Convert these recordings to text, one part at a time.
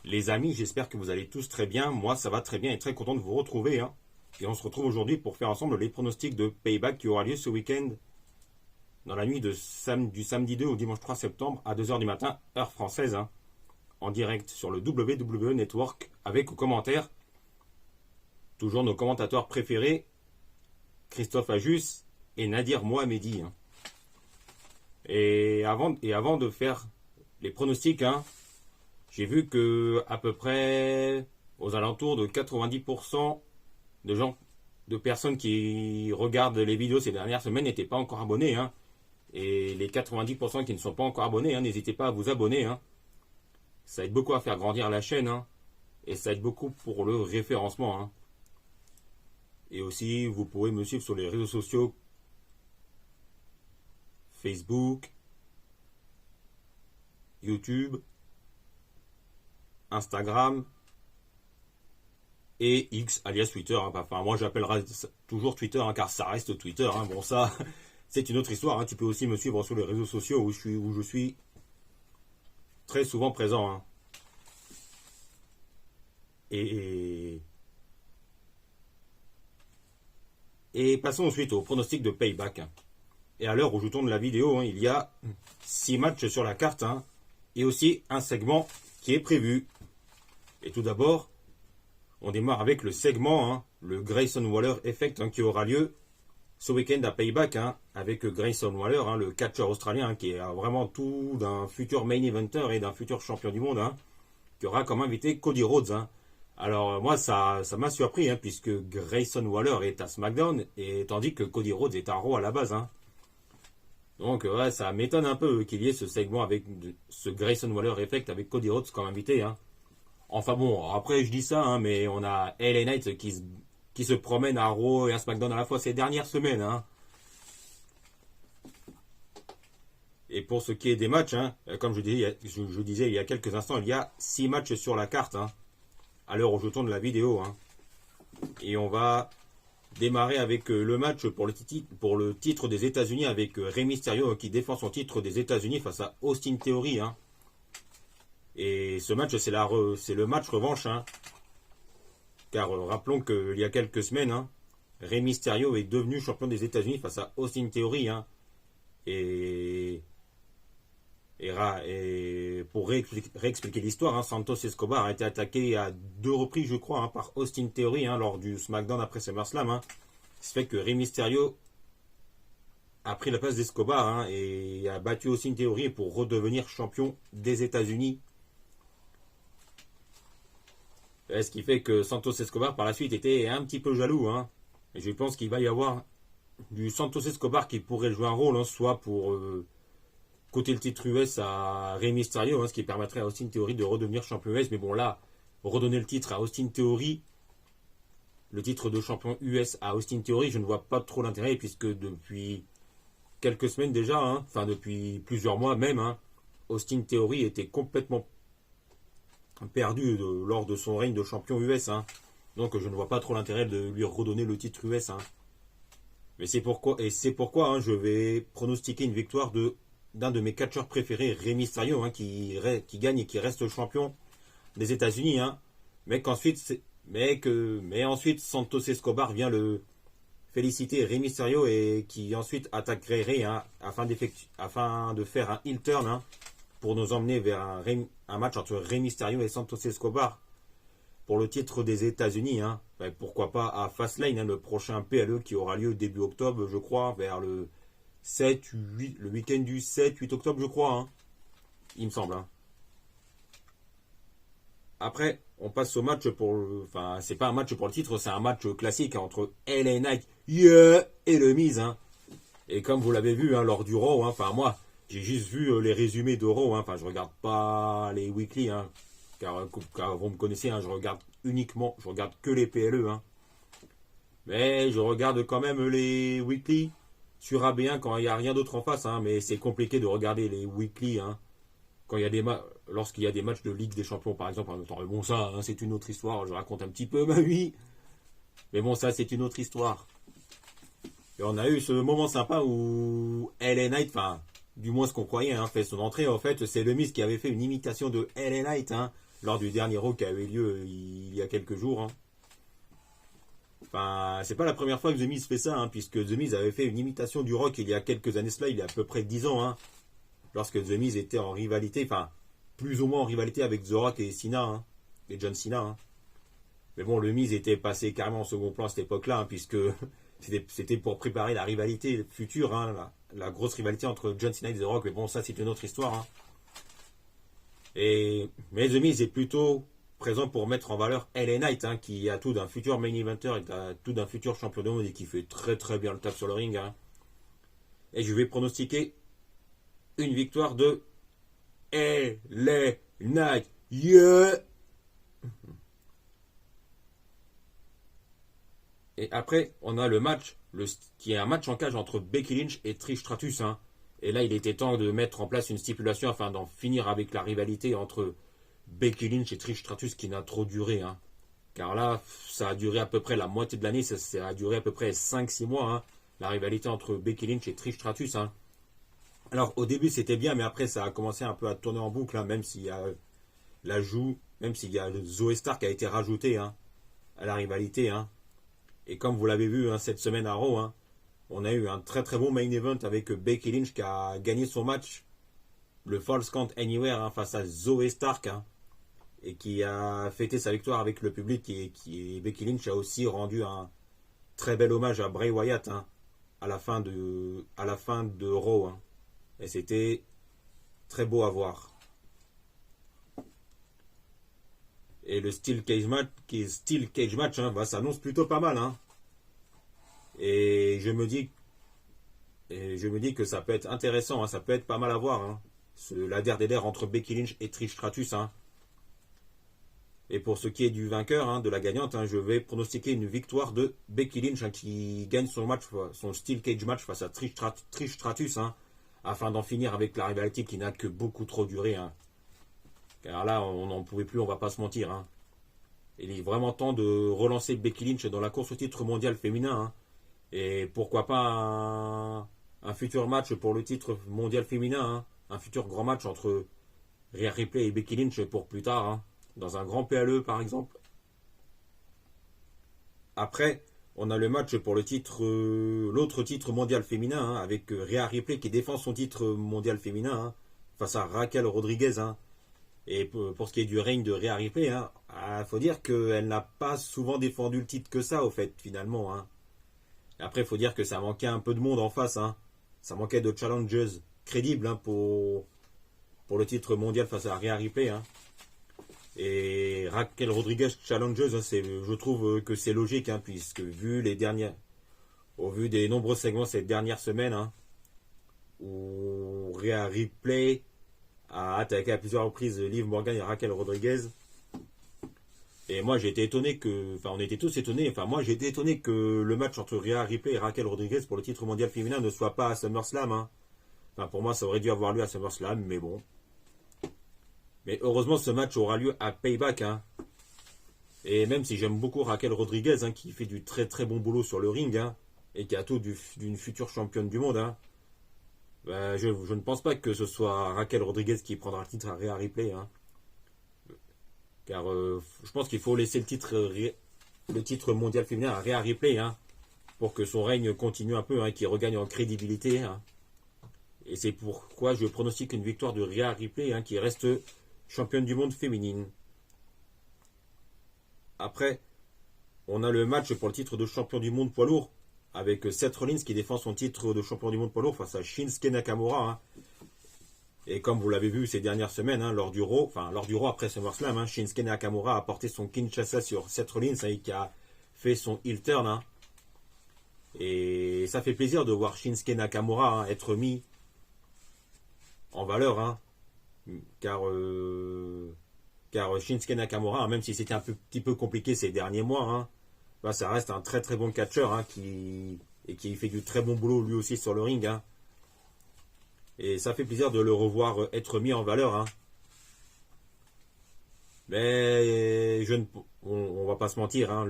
Les amis, j'espère que vous allez tous très bien. Moi, ça va très bien et très content de vous retrouver, hein. Et on se retrouve aujourd'hui pour faire ensemble les pronostics de Payback qui aura lieu ce week-end dans la nuit du samedi 2 au dimanche 3 septembre à 2 heures du matin, heure française, hein, en direct sur le WWE Network avec aux commentaires toujours nos commentateurs préférés, Christophe Ajus et Nadir Mohamedi, hein. Et avant de faire les pronostics, hein, j'ai vu que à peu près aux alentours de 90% de gens, de personnes qui regardent les vidéos ces dernières semaines n'étaient pas encore abonnés, hein. Et les 90% qui ne sont pas encore abonnés, hein, n'hésitez pas à vous abonner, hein. Ça aide beaucoup à faire grandir la chaîne, hein, et ça aide beaucoup pour le référencement, hein. Et aussi, vous pouvez me suivre sur les réseaux sociaux Facebook, YouTube, Instagram et X alias Twitter, hein. Enfin, moi j'appellerai toujours Twitter, hein, car ça reste Twitter, hein. Bon, ça, c'est une autre histoire, hein. Tu peux aussi me suivre sur les réseaux sociaux où je suis très souvent présent, hein. Et, et passons ensuite au pronostic de Payback, hein. Et à l'heure où je tourne la vidéo, hein, il y a 6 matchs sur la carte, hein, et aussi un segment qui est prévu. Et tout d'abord, on démarre avec le segment, hein, le Grayson Waller Effect, hein, qui aura lieu ce week-end à Payback, hein, avec Grayson Waller, hein, le catcheur australien, hein, qui a vraiment tout d'un futur main eventer et d'un futur champion du monde, hein, qui aura comme invité Cody Rhodes, hein. Alors moi ça m'a surpris, hein, puisque Grayson Waller est à SmackDown et tandis que Cody Rhodes est à Raw à la base, hein. Donc ouais, ça m'étonne un peu qu'il y ait ce segment avec ce Grayson Waller Effect avec Cody Rhodes comme invité, hein. Enfin bon, après je dis ça, hein, mais on a LA Knight qui se promène à Raw et à SmackDown à la fois ces dernières semaines, hein. Et pour ce qui est des matchs, hein, comme je disais il y a quelques instants, il y a 6 matchs sur la carte, hein, à l'heure où je tourne la vidéo, hein. Et on va démarrer avec le match pour le titre des États-Unis avec Rey Mysterio qui défend son titre des États-Unis face à Austin Theory, hein. Et ce match, c'est le match revanche, hein. Car rappelons qu'il y a quelques semaines, hein, Rey Mysterio est devenu champion des États-Unis face à Austin Theory, hein. Et pour réexpliquer l'histoire, hein, Santos Escobar a été attaqué à 2 reprises, je crois, hein, par Austin Theory, hein, lors du SmackDown après SummerSlam, hein. Ce fait que Rey Mysterio a pris la place d'Escobar, hein, et a battu Austin Theory pour redevenir champion des États-Unis. Ce qui fait que Santos Escobar par la suite était un petit peu jaloux, hein. Et je pense qu'il va y avoir du Santos Escobar qui pourrait jouer un rôle, hein, soit pour coter le titre US à Rey Mysterio, hein, ce qui permettrait à Austin Theory de redevenir champion US. Mais bon, là, redonner le titre à Austin Theory, le titre de champion US à Austin Theory, je ne vois pas trop l'intérêt, puisque depuis quelques semaines déjà, hein, enfin depuis plusieurs mois même, hein, Austin Theory était complètement perdu lors de son règne de champion US, hein. Donc je ne vois pas trop l'intérêt de lui redonner le titre US, hein. Mais c'est pourquoi, hein, je vais pronostiquer une victoire d'un de mes catcheurs préférés, Rey Mysterio, hein, qui gagne et qui reste champion des États-Unis, hein. Mais ensuite Santos Escobar vient le féliciter Rey Mysterio et qui ensuite attaquerait Rey, hein, afin de faire un heel turn, hein, pour nous emmener vers un match entre Rey Mysterio et Santos Escobar pour le titre des États-Unis, hein. Ben, pourquoi pas à Fastlane, hein, le prochain PLE qui aura lieu début octobre, je crois, vers le week-end du 7-8 octobre, je crois, hein, il me semble, hein. Après, on passe au match enfin, c'est pas un match pour le titre, c'est un match classique, hein, entre LA Knight, yeah, et le Miz, hein. Et comme vous l'avez vu, hein, lors du Raw, hein, enfin moi, j'ai juste vu les résumés de Raw, hein, enfin je regarde pas les weekly, hein, car vous me connaissez, hein, je regarde que les PLE, hein. Mais je regarde quand même les weekly sur AB1 quand il n'y a rien d'autre en face, hein, mais c'est compliqué de regarder les weekly, hein, quand il y a lorsqu'il y a des matchs de Ligue des Champions par exemple en même temps. Mais bon, ça, hein, c'est une autre histoire, je raconte un petit peu ma vie. Mais bon, ça, c'est une autre histoire. Et on a eu ce moment sympa où LA Knight, enfin, du moins ce qu'on croyait, hein, fait son entrée. En fait, c'est le Miz qui avait fait une imitation de LA Knight, hein. lors du dernier Raw qui a eu lieu il y a quelques jours. Hein. Enfin, c'est pas la première fois que The Miz fait ça, hein, puisque The Miz avait fait une imitation du Rock il y a quelques années cela, il y a à peu près 10 ans, hein, lorsque The Miz était en rivalité, enfin, plus ou moins en rivalité avec The Rock et Cena, hein, et John Cena. Hein. Mais bon, le Miz était passé carrément en second plan à cette époque-là, hein, puisque c'était pour préparer la rivalité future, hein, la grosse rivalité entre John Cena et The Rock. Mais bon, ça c'est une autre histoire. Hein. Mais The Miz est plutôt présent pour mettre en valeur LA Knight, hein, qui a tout d'un futur main eventer et tout d'un futur champion du monde et qui fait très très bien le taf sur le ring. Hein. Et je vais pronostiquer une victoire de LA Knight. Yeah! Et après, on a le match, qui est un match en cage entre Becky Lynch et Trish Stratus. Hein. Et là, il était temps de mettre en place une stipulation afin d'en finir avec la rivalité entre Becky Lynch et Trish Stratus qui n'a trop duré. Hein. Car là, ça a duré à peu près la moitié de l'année, ça a duré à peu près 5-6 mois, hein, la rivalité entre Becky Lynch et Trish Stratus. Hein. Alors, au début, c'était bien, mais après, ça a commencé un peu à tourner en boucle, hein, même s'il y a même s'il y a Zoe Stark qui a été rajouté, hein, à la rivalité. Hein. Et comme vous l'avez vu, hein, cette semaine à Raw, hein, on a eu un très très bon main event avec Becky Lynch qui a gagné son match, le Falls Count Anywhere, hein, face à Zoe Stark, hein, et qui a fêté sa victoire avec le public. Et Becky Lynch a aussi rendu un très bel hommage à Bray Wyatt, hein, à la fin de Raw. Hein. Et c'était très beau à voir. Et le Steel Cage Match, hein, bah, ça annonce plutôt pas mal. Hein. Et je me dis que ça peut être intéressant, hein, ça peut être pas mal à voir. Hein. La der entre Becky Lynch et Trish Stratus. Hein. Et pour ce qui est du vainqueur, hein, de la gagnante, hein, je vais pronostiquer une victoire de Becky Lynch, hein, qui gagne son Steel Cage Match face à Trish Stratus, hein, afin d'en finir avec la rivalité qui n'a que beaucoup trop duré. Hein. Car là, on n'en pouvait plus, on va pas se mentir. Hein. Il est vraiment temps de relancer Becky Lynch dans la course au titre mondial féminin. Hein. Et pourquoi pas un futur match pour le titre mondial féminin. Hein. Un futur grand match entre Rhea Ripley et Becky Lynch pour plus tard. Hein. Dans un grand PLE par exemple. Après, on a le match pour l'autre titre mondial féminin, hein, avec Rhea Ripley qui défend son titre mondial féminin, hein, face à Raquel Rodriguez. Hein. Et pour ce qui est du règne de Rhea Ripley, hein, faut dire qu'elle n'a pas souvent défendu le titre que ça, au fait, finalement. Hein. Après, il faut dire que ça manquait un peu de monde en face. Hein. Ça manquait de challengers crédibles, hein, pour le titre mondial face à Rhea Ripley. Hein. Et Raquel Rodriguez challengeuse, hein, je trouve que c'est logique, hein, puisque au vu des nombreux segments cette dernière semaine, hein, où Rhea Ripley a attaqué à plusieurs reprises Liv Morgan et Raquel Rodriguez. Et moi j'ai été étonné on était tous étonnés, moi j'ai été étonné que le match entre Rhea Ripley et Raquel Rodriguez pour le titre mondial féminin ne soit pas à SummerSlam. Hein. Pour moi ça aurait dû avoir lieu à SummerSlam, mais bon. Mais heureusement ce match aura lieu à Payback. Hein. Et même si j'aime beaucoup Raquel Rodriguez, hein, qui fait du très très bon boulot sur le ring, hein, et qui a tout d'une future championne du monde, hein, je ne pense pas que ce soit Raquel Rodriguez qui prendra le titre à Rhea Ripley. Hein. Car je pense qu'il faut laisser le titre mondial féminin à Rhea Ripley, hein, pour que son règne continue un peu, hein, qu'il regagne en crédibilité. Hein. Et c'est pourquoi je pronostique une victoire de Rhea Ripley, hein, qui reste championne du monde féminine. Après, on a le match pour le titre de champion du monde poids lourd, avec Seth Rollins qui défend son titre de champion du monde poids lourd face à Shinsuke Nakamura. Hein. Et comme vous l'avez vu ces dernières semaines, hein, lors du Raw après SummerSlam, hein, Shinsuke Nakamura a porté son Kinshasa sur Seth Rollins, hein, et qui a fait son heel turn. Hein. Et ça fait plaisir de voir Shinsuke Nakamura, hein, être mis en valeur. Hein, car Shinsuke Nakamura, hein, même si c'était un petit peu compliqué ces derniers mois, hein, ça reste un très très bon catcheur, hein, qui fait du très bon boulot lui aussi sur le ring. Hein. Et ça fait plaisir de le revoir être mis en valeur. Hein. Mais on va pas se mentir. Hein,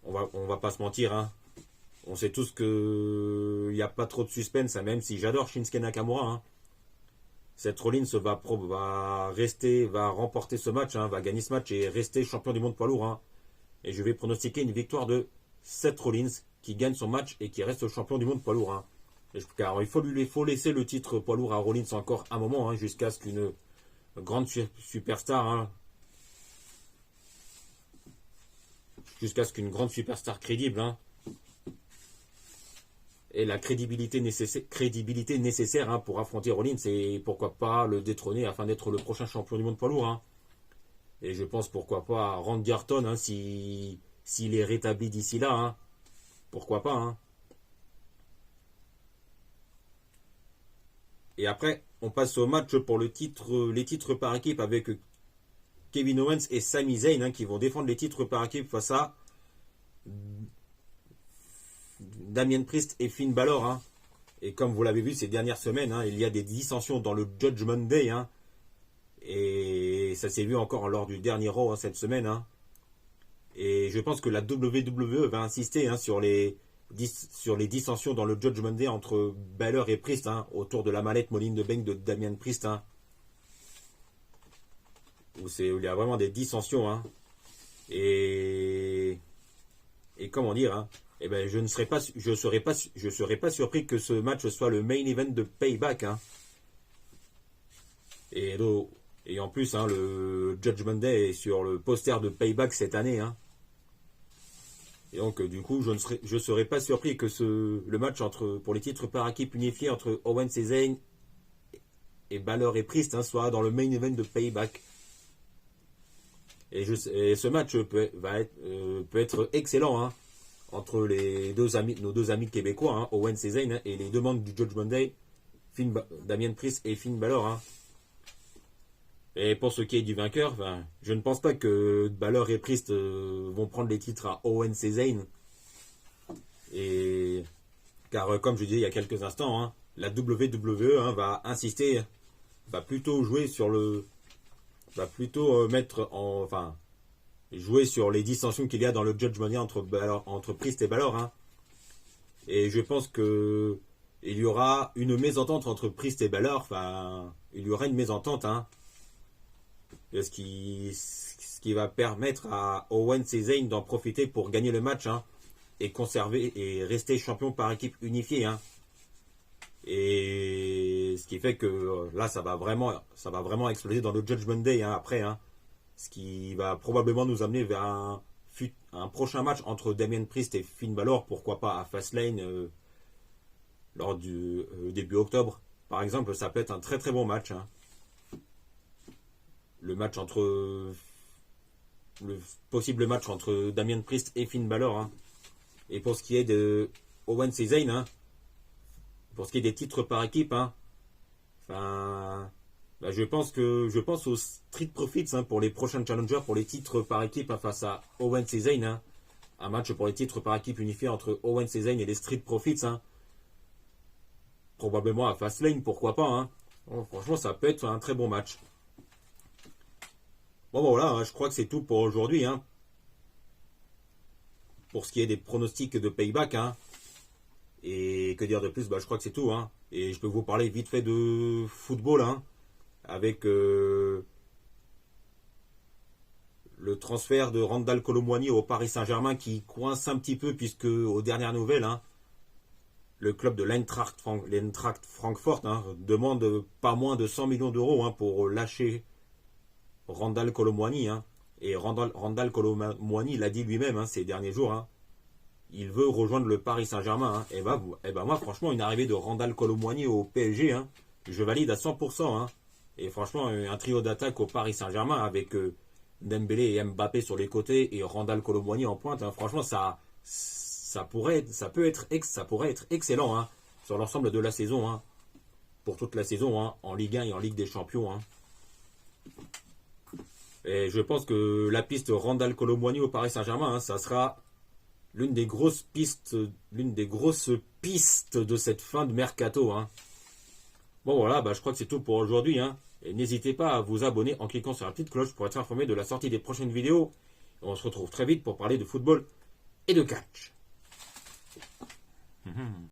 on va pas se mentir. Hein. On sait tous qu'il n'y a pas trop de suspense, hein, même si j'adore Shinsuke Nakamura. Hein. Seth Rollins va remporter ce match, hein, va gagner ce match et rester champion du monde poids lourd. Hein. Et je vais pronostiquer une victoire de Seth Rollins qui gagne son match et qui reste champion du monde poids lourd. Hein. Car il faut laisser le titre poids lourd à Rollins encore un moment, hein, jusqu'à ce qu'une grande superstar, hein, jusqu'à ce qu'une grande superstar crédible, hein, et la crédibilité nécessaire hein, pour affronter Rollins et pourquoi pas le détrôner afin d'être le prochain champion du monde poids lourd. Hein. Et je pense pourquoi pas Randy Orton hein, s'il est rétabli d'ici là. Hein. Pourquoi pas. Hein. Et après, on passe au match pour les titres par équipe avec Kevin Owens et Sami Zayn hein, qui vont défendre les titres par équipe face à Damien Priest et Finn Balor. Hein. Et comme vous l'avez vu ces dernières semaines, hein, il y a des dissensions dans le Judgment Day. Hein. Et ça s'est vu encore lors du dernier Raw hein, cette semaine. Hein. Et je pense que la WWE va insister hein, sur les dissensions dans le Judgment Day entre Balor et Priest hein, autour de la mallette Money in the Bank de Damien Priest. Hein, où il y a vraiment des dissensions. Hein. Et comment dire hein, eh ben, je serais pas surpris que ce match soit le main event de Payback. Hein. Et en plus, hein, le Judgment Day est sur le poster de Payback cette année. Hein. Et donc, du coup, je ne serais pas surpris que le match pour les titres par équipe unifiés entre Owens et Zayn et Balor et Priest hein, soit dans le main event de Payback. Et ce match peut être excellent hein, entre nos deux amis québécois, hein, Owens et Zayn, hein, et les deux membres du Judgment Day, Damien Priest et Finn Balor. Hein. Et pour ce qui est du vainqueur, je ne pense pas que Balor et Priest vont prendre les titres à Owens et Zayn. Car comme je disais il y a quelques instants, hein, la WWE hein, va insister, va plutôt jouer sur jouer sur les dissensions qu'il y a dans le Judgment Day entre Priest et Balor. Hein. Et je pense que il y aura une mésentente entre Priest et Balor. Il y aura une mésentente. Hein. Ce qui va permettre à Owens et Zayn d'en profiter pour gagner le match hein, et conserver et rester champion par équipe unifiée. Hein. Et ce qui fait que là, ça va vraiment exploser dans le Judgment Day hein, après. Hein, ce qui va probablement nous amener vers un prochain match entre Damien Priest et Finn Balor, pourquoi pas à Fastlane lors du début octobre. Par exemple, ça peut être un très très bon match. Hein. Le possible match entre Damien Priest et Finn Balor. Hein. Et pour ce qui est de Owens et Zayn, hein, pour ce qui est des titres par équipe, hein, je pense aux Street Profits hein, pour les prochains challengers pour les titres par équipe hein, face à Owens et Zayn. Hein. Un match pour les titres par équipe unifié entre Owens et Zayn et les Street Profits. Hein. Probablement à Fastlane, pourquoi pas. Hein. Bon, franchement, ça peut être un très bon match. Bon, voilà, hein, je crois que c'est tout pour aujourd'hui. Hein. Pour ce qui est des pronostics de Payback. Hein. Et que dire de plus, je crois que c'est tout. Hein. Et je peux vous parler vite fait de football. Hein, avec le transfert de Randal Colomwani au Paris Saint-Germain qui coince un petit peu puisque aux dernières nouvelles, hein, le club de l'Eintracht Francfort hein, demande pas moins de 100 millions d'euros hein, pour lâcher Randal Colomwani. Hein. Et Randal Colomwani l'a dit lui-même hein, ces derniers jours. Hein, il veut rejoindre le Paris Saint-Germain. Hein. Et moi, franchement, une arrivée de Randal Colomwani au PSG, hein, je valide à 100%. Hein. Et franchement, un trio d'attaque au Paris Saint-Germain avec Dembélé et Mbappé sur les côtés et Randal Colomwani en pointe. Hein, franchement, ça pourrait être excellent hein, sur l'ensemble de la saison. Hein, pour toute la saison, hein, en Ligue 1 et en Ligue des Champions. Hein. Et je pense que la piste Randal Colomwani au Paris Saint-Germain, hein, ça sera l'une des grosses pistes de cette fin de mercato. Hein. Bon voilà, je crois que c'est tout pour aujourd'hui. Hein. Et n'hésitez pas à vous abonner en cliquant sur la petite cloche pour être informé de la sortie des prochaines vidéos. Et on se retrouve très vite pour parler de football et de catch.